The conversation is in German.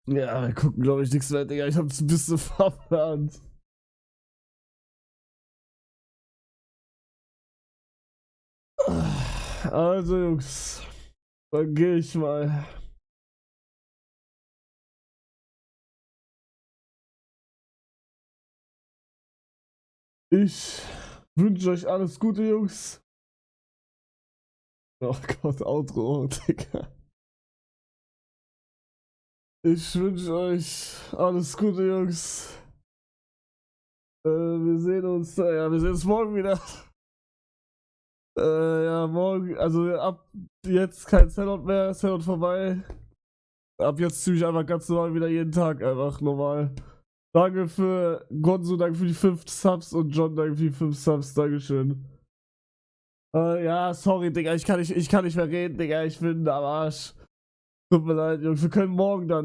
Ja, wir gucken, glaube ich, nichts mehr, Digga. Ich hab's ein bisschen verplant. Also, Jungs, dann gehe ich mal. Ich wünsche euch alles Gute, Jungs. Oh Gott, Outro, Digga. Ich wünsche euch alles Gute, Jungs. Wir sehen uns, ja, wir sehen uns morgen wieder. Ja, morgen, also ab jetzt kein Sellout mehr, Sellout vorbei. Ab jetzt ziemlich einfach ganz normal wieder jeden Tag, einfach normal. Danke für Gonzo, danke für die 5 Subs und John, danke für die 5 Subs, Dankeschön. Ja, sorry, Digga, ich kann nicht mehr reden, Digga, ich bin am Arsch. Tut mir leid, Jungs, wir können morgen dann.